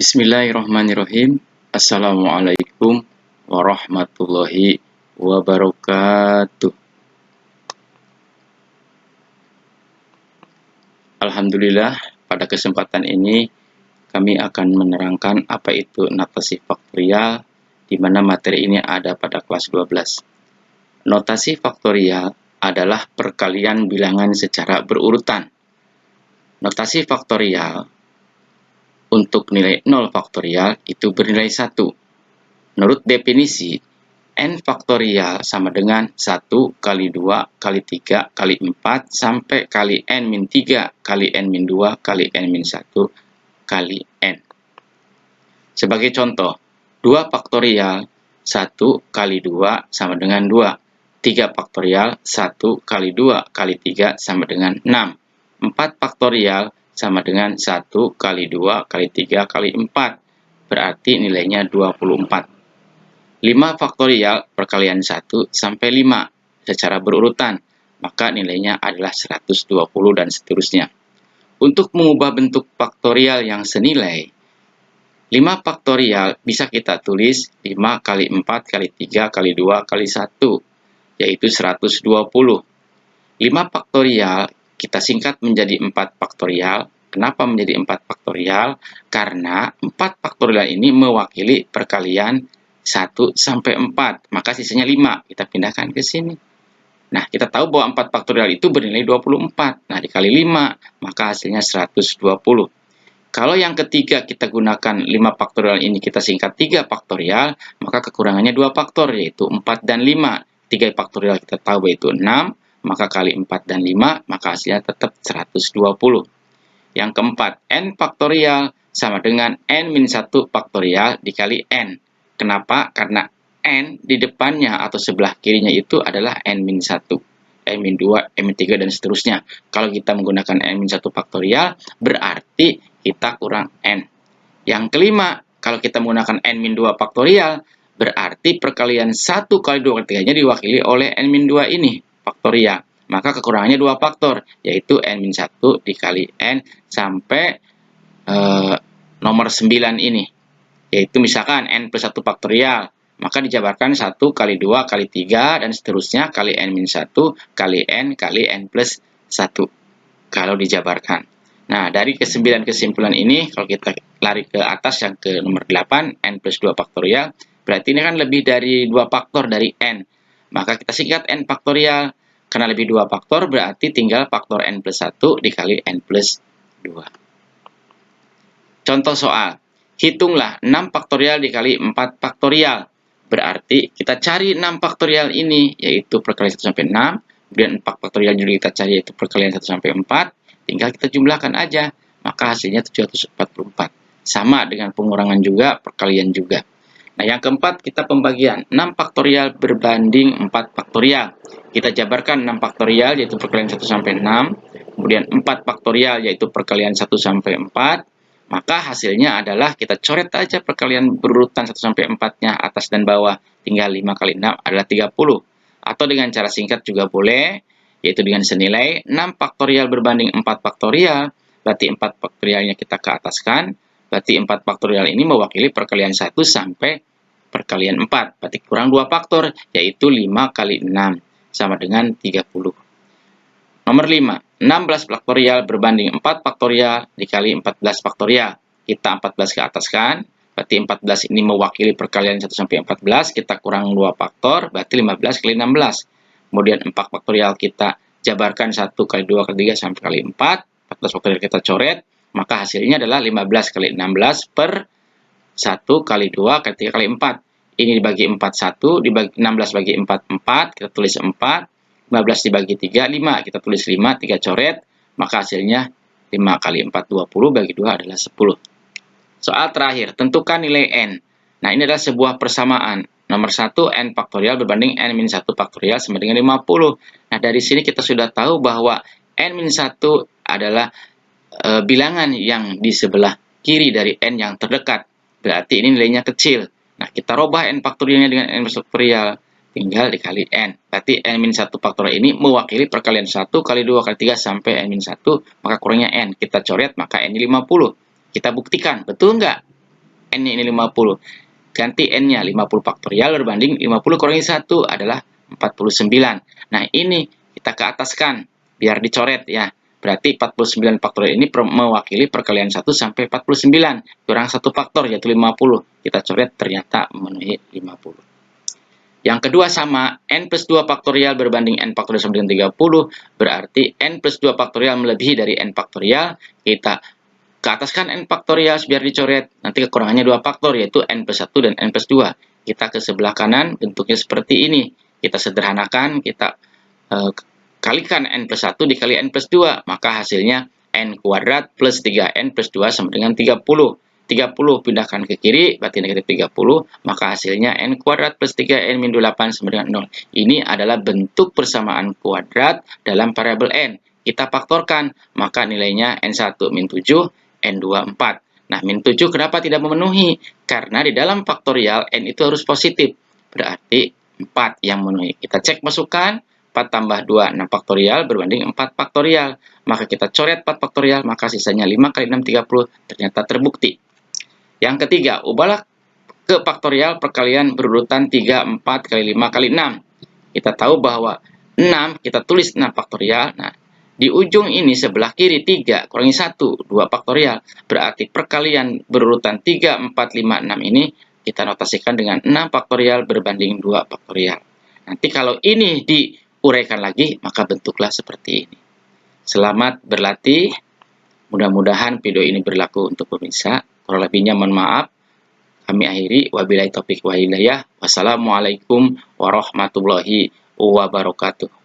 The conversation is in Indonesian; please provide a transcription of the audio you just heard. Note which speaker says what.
Speaker 1: Bismillahirrahmanirrahim. Assalamualaikum warahmatullahi wabarakatuh. Alhamdulillah, pada kesempatan ini kami akan menerangkan apa itu notasi faktorial, di mana materi ini ada pada kelas 12. Notasi faktorial adalah perkalian bilangan secara berurutan. Notasi faktorial untuk nilai 0 faktorial itu bernilai 1. Menurut definisi, n faktorial sama dengan 1 kali 2 kali 3 kali 4 sampai kali n-3 kali n-2 kali n-1 kali n. Sebagai contoh, 2 faktorial 1 kali 2 sama dengan 2. 3 faktorial 1 kali 2 kali 3 sama dengan 6. 4 faktorial sama dengan 1 kali 2 kali 3 kali 4. Berarti nilainya 24. 5 faktorial perkalian 1 sampai 5 secara berurutan, maka nilainya adalah 120 dan seterusnya. Untuk mengubah bentuk faktorial yang senilai, 5 faktorial bisa kita tulis 5 kali 4 kali 3 kali 2 kali 1, yaitu 120. 5 faktorial kita singkat menjadi 4 faktorial. Kenapa menjadi 4 faktorial? Karena 4 faktorial ini mewakili perkalian 1 sampai 4, maka sisanya 5. Kita pindahkan ke sini. Nah, kita tahu bahwa 4 faktorial itu bernilai 24. Nah, dikali 5, maka hasilnya 120. Kalau yang ketiga kita gunakan 5 faktorial ini kita singkat 3 faktorial, maka kekurangannya 2 faktor, yaitu 4 dan 5. 3 faktorial kita tahu yaitu 6, maka kali 4 dan 5, maka hasilnya tetap 120. Yang keempat, n faktorial sama dengan n-1 faktorial dikali n. Kenapa? Karena n di depannya atau sebelah kirinya itu adalah n-1, n-2, n-3, dan seterusnya. Kalau kita menggunakan n-1 faktorial, berarti kita kurang n. Yang kelima, kalau kita menggunakan n-2 faktorial, berarti perkalian 1 kali 2 kali 3-nya diwakili oleh n-2 ini, faktorial. Maka kekurangannya 2 faktor, yaitu n-1 dikali n sampai nomor 9 ini. Yaitu misalkan n plus 1 faktorial, maka dijabarkan 1 kali 2 kali 3 dan seterusnya kali n-1 kali n plus 1 kalau dijabarkan. Nah, dari ke-9 kesimpulan ini, kalau kita lari ke atas yang ke nomor 8, n plus 2 faktorial, berarti ini kan lebih dari 2 faktor dari n. Maka kita singkat n faktorial, karena lebih 2 faktor berarti tinggal faktor n plus 1 dikali n plus 2. Contoh soal. Hitunglah 6 faktorial dikali 4 faktorial. Berarti kita cari 6 faktorial ini, yaitu perkalian 1 sampai 6. Kemudian 4 faktorial juga kita cari, yaitu perkalian 1 sampai 4. Tinggal kita jumlahkan aja. Maka hasilnya 744. Sama dengan pengurangan juga, perkalian juga. Nah, yang keempat kita pembagian. 6 faktorial berbanding 4 faktorial. Kita jabarkan 6 faktorial, yaitu perkalian 1 sampai 6. Kemudian 4 faktorial, yaitu perkalian 1 sampai 4. Maka hasilnya adalah kita coret aja perkalian berurutan 1 sampai 4-nya atas dan bawah. Tinggal 5 kali 6 adalah 30. Atau dengan cara singkat juga boleh, yaitu dengan senilai 6 faktorial berbanding 4 faktorial. Berarti 4 faktorialnya kita ke ataskan. Berarti 4 faktorial ini mewakili perkalian 1 sampai perkalian 4. Berarti kurang 2 faktor, yaitu 5 kali 6 sama dengan 30. Nomor 5, 16 faktorial berbanding 4 faktorial dikali 14 faktorial. Kita 14 ke ataskan, berarti 14 ini mewakili perkalian 1 sampai 14, kita kurang 2 faktor, berarti 15 kali 16. Kemudian 4 faktorial kita jabarkan 1 kali 2 kali 3 sampai kali 4, 14 faktorial kita coret, maka hasilnya adalah 15 kali 16 per 1 kali 2 kali 3 kali 4. Ini dibagi 4, 1, dibagi 16 bagi 4, 4, kita tulis 4. 15 dibagi 3, 5. Kita tulis 5, 3 coret. Maka hasilnya 5 kali 4, 20. Bagi 2 adalah 10. Soal terakhir, tentukan nilai n. Nah, ini adalah sebuah persamaan. Nomor 1, n faktorial berbanding n-1 faktorial sama dengan 50. Nah, dari sini kita sudah tahu bahwa n-1 adalah bilangan yang di sebelah kiri dari n yang terdekat. Berarti ini nilainya kecil. Nah, kita robah n faktorialnya dengan n faktorial. Tinggal dikali n. Berarti n-1 faktorial ini mewakili perkalian 1 kali 2 kali 3 sampai n-1, maka kurangnya n. Kita coret, maka n 50. Kita buktikan, betul nggak? N-nya ini 50. Ganti N-nya 50 faktorial berbanding 50 kurangi 1 adalah 49. Nah, ini kita ke ataskan biar dicoret ya. Berarti 49 faktorial ini mewakili perkalian 1 sampai 49. Kurang 1 faktor yaitu 50. Kita coret ternyata memenuhi 50. Yang kedua sama, N plus 2 faktorial berbanding N faktorial sama dengan 30. Berarti N plus 2 faktorial melebihi dari N faktorial. Kita ke ataskan N faktorial biar dicoret. Nanti kekurangannya 2 faktor yaitu N plus 1 dan N plus 2. Kita ke sebelah kanan bentuknya seperti ini. Kita sederhanakan, kita kalikan N plus 1 dikali N plus 2. Maka hasilnya N kuadrat plus 3N plus 2 sama dengan 30. 30 pindahkan ke kiri, berarti negatif 30. Maka hasilnya N kuadrat plus 3N min 8 sama dengan 0. Ini adalah bentuk persamaan kuadrat dalam variabel N. Kita faktorkan, maka nilainya N1 min 7, N2 4. Nah, min 7 kenapa tidak memenuhi? Karena di dalam faktorial N itu harus positif. Berarti 4 yang memenuhi. Kita cek masukan, 4 tambah 2, 6 faktorial berbanding 4 faktorial. Maka kita coret 4 faktorial, maka sisanya 5 kali 6, 30. Ternyata terbukti. Yang ketiga, ubahlah ke faktorial perkalian berurutan 3, 4 kali 5 kali 6. Kita tahu bahwa 6, kita tulis 6 faktorial. Nah, di ujung ini sebelah kiri 3 kurangi 1, 2 faktorial. Berarti perkalian berurutan 3, 4, 5, 6 ini kita notasikan dengan 6 faktorial berbanding 2 faktorial. Nanti kalau ini diuraikan lagi, maka bentuklah seperti ini. Selamat berlatih. Mudah-mudahan video ini berlaku untuk pemirsa. Kalau lebihnya mohon maaf. Kami akhiri. Wabillahi taufiq wa hidayah. Wassalamualaikum warahmatullahi wabarakatuh.